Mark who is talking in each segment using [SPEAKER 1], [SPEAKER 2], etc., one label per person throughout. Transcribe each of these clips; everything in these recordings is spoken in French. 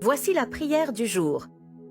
[SPEAKER 1] Voici la prière du jour.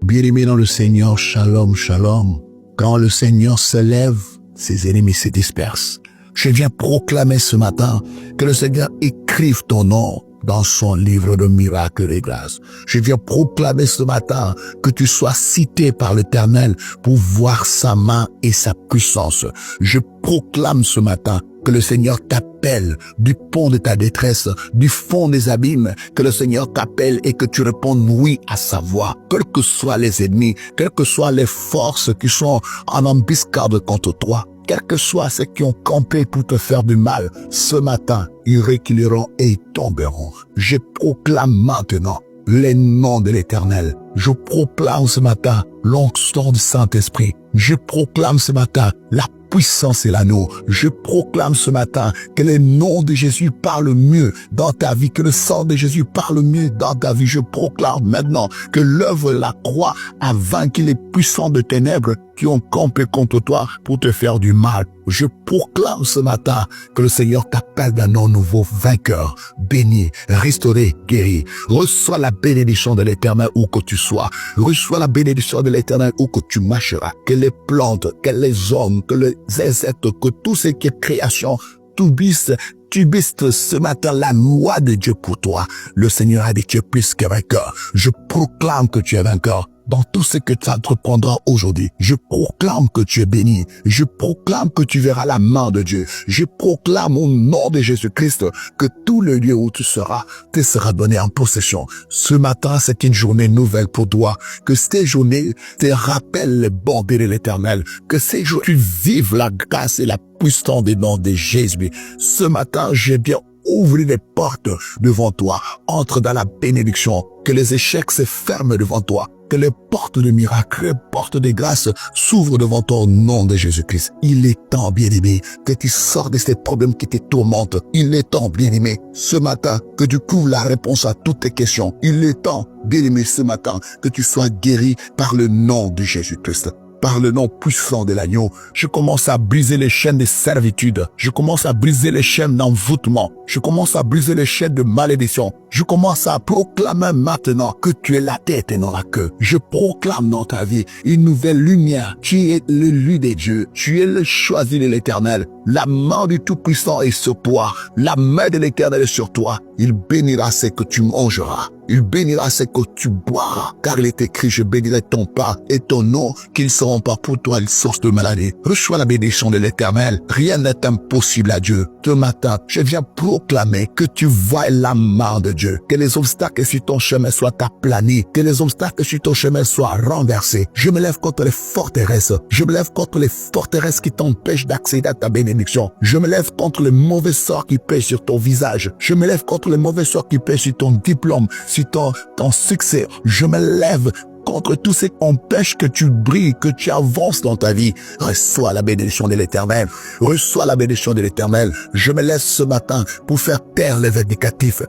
[SPEAKER 2] Bien-aimé dans le Seigneur, shalom, shalom. Quand le Seigneur se lève, ses ennemis se dispersent. Je viens proclamer ce matin que le Seigneur écrive ton nom dans son livre de miracles et grâces. Je viens proclamer ce matin que tu sois cité par l'Éternel pour voir sa main et sa puissance. Je proclame ce matin que le Seigneur t'appelle du pont de ta détresse, du fond des abîmes, que le Seigneur t'appelle et que tu répondes oui à sa voix. Quels que soient les ennemis, quelles que soient les forces qui sont en embuscade contre toi, quels que soient ceux qui ont campé pour te faire du mal, ce matin, ils reculeront et ils tomberont. Je proclame maintenant les noms de l'Éternel. Je proclame ce matin l'onction du Saint-Esprit. Je proclame ce matin la puissance et l'anneau. Je proclame ce matin que les noms de Jésus parlent mieux dans ta vie, que le sang de Jésus parle mieux dans ta vie. Je proclame maintenant que l'œuvre de la croix a vaincu les puissants de ténèbres qui ont campé contre toi pour te faire du mal. Je proclame ce matin que le Seigneur t'appelle d'un nom nouveau, vainqueur, béni, restauré, guéri. Reçois la bénédiction de l'Éternel où que tu sois. Reçois la bénédiction de l'Éternel où que tu marcheras. Que les plantes, que les hommes, que les insectes, que tout ce qui est création, tu bistes ce matin la loi de Dieu pour toi. Le Seigneur a dit que tu es plus que vainqueur. Je proclame que tu es vainqueur. Dans tout ce que tu entreprendras aujourd'hui, je proclame que tu es béni. Je proclame que tu verras la main de Dieu. Je proclame au nom de Jésus-Christ que tout le lieu où tu seras te sera donné en possession. Ce matin, c'est une journée nouvelle pour toi. Que ces journées te rappellent les bontés de l'Éternel. Que ces jours, tu vives la grâce et la puissance des noms de Jésus. Ce matin, j'ai bien ouvrir les portes devant toi. Entre dans la bénédiction. Que les échecs se ferment devant toi. Que les portes de miracles, les portes de grâce s'ouvrent devant toi au nom de Jésus-Christ. Il est temps, bien-aimé, que tu sors de ces problèmes qui te tourmentent. Il est temps, bien-aimé, ce matin, que tu trouves la réponse à toutes tes questions. Il est temps, bien-aimé, ce matin, que tu sois guéri par le nom de Jésus-Christ. Par le nom puissant de l'agneau, je commence à briser les chaînes de servitude. Je commence à briser les chaînes d'envoûtement. Je commence à briser les chaînes de malédiction. Je commence à proclamer maintenant que tu es la tête et non la queue. Je proclame dans ta vie une nouvelle lumière. Tu es le lui des dieux. Tu es le choisi de l'Éternel. La main du Tout-Puissant est sur toi. La main de l'Éternel est sur toi. Il bénira ce que tu mangeras. Il bénira ce que tu boiras. Car il est écrit, je bénirai ton pain et ton eau, qu'ils ne seront pas pour toi une source de maladie. Reçois la bénédiction de l'Éternel. Rien n'est impossible à Dieu. Ce matin, je viens proclamer que tu vois la main de Dieu. Que les obstacles sur ton chemin soient aplanis. Que les obstacles sur ton chemin soient renversés. Je me lève contre les forteresses. Je me lève contre les forteresses qui t'empêchent d'accéder à ta bénédiction. Je me lève contre les mauvais sorts qui pèsent sur ton visage. Je me lève contre les mauvais sorts qui pèsent sur ton diplôme, sur ton succès. Je me lève contre tout ce qui empêche que tu brilles, que tu avances dans ta vie. Reçois la bénédiction de l'Éternel. Reçois la bénédiction de l'Éternel. Je me lève ce matin pour faire taire les vindicatifs,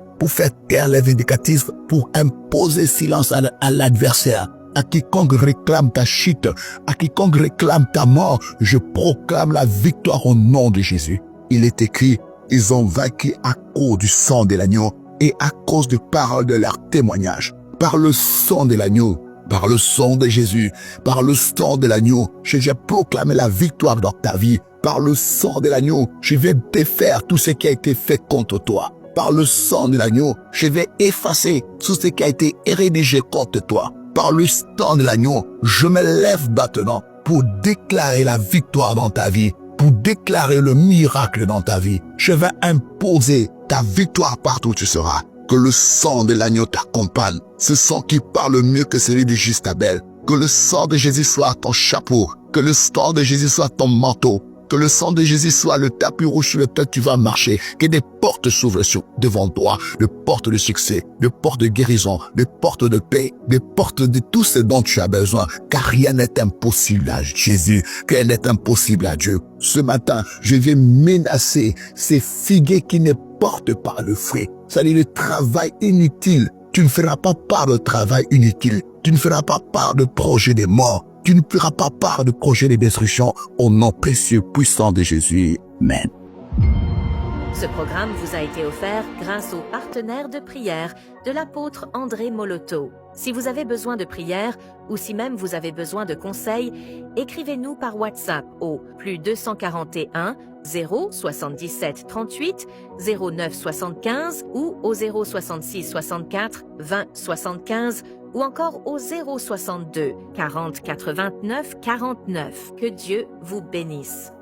[SPEAKER 2] pour imposer silence à l'adversaire. À quiconque réclame ta chute, à quiconque réclame ta mort, je proclame la victoire au nom de Jésus. Il est écrit, ils ont vaincu à cause du sang de l'agneau et à cause des paroles de leur témoignage. Par le sang de l'agneau, par le sang de Jésus, par le sang de l'agneau, je viens proclamer la victoire dans ta vie. Par le sang de l'agneau, je vais défaire tout ce qui a été fait contre toi. Par le sang de l'agneau, je vais effacer tout ce qui a été rédigé contre toi. Par le sang de l'agneau, je me lève maintenant pour déclarer la victoire dans ta vie, pour déclarer le miracle dans ta vie. Je vais imposer ta victoire partout où tu seras. Que le sang de l'agneau t'accompagne. Ce sang qui parle mieux que celui du juste Abel. Que le sang de Jésus soit ton chapeau. Que le sang de Jésus soit ton manteau. Que le sang de Jésus soit le tapis rouge sur lequel tu vas marcher. Que des portes s'ouvrent devant toi. Des portes de succès, des portes de guérison, des portes de paix, des portes de tout ce dont tu as besoin. Car rien n'est impossible à Jésus. Rien n'est impossible à Dieu. Ce matin, je viens menacer ces figuiers qui ne portent pas le fruit. C'est-à-dire le travail inutile. Tu ne feras pas part de travail inutile. Tu ne feras pas part de projet de mort. Tu ne feras pas part de projet de destruction au nom précieux puissant de Jésus. Amen.
[SPEAKER 1] Ce programme vous a été offert grâce au partenaire de prière de l'apôtre André Moloto. Si vous avez besoin de prière ou si même vous avez besoin de conseils, écrivez-nous par WhatsApp au +241 077 38 09 75 ou au 066 64 20 75 ou encore au 062 40 89 49. Que Dieu vous bénisse.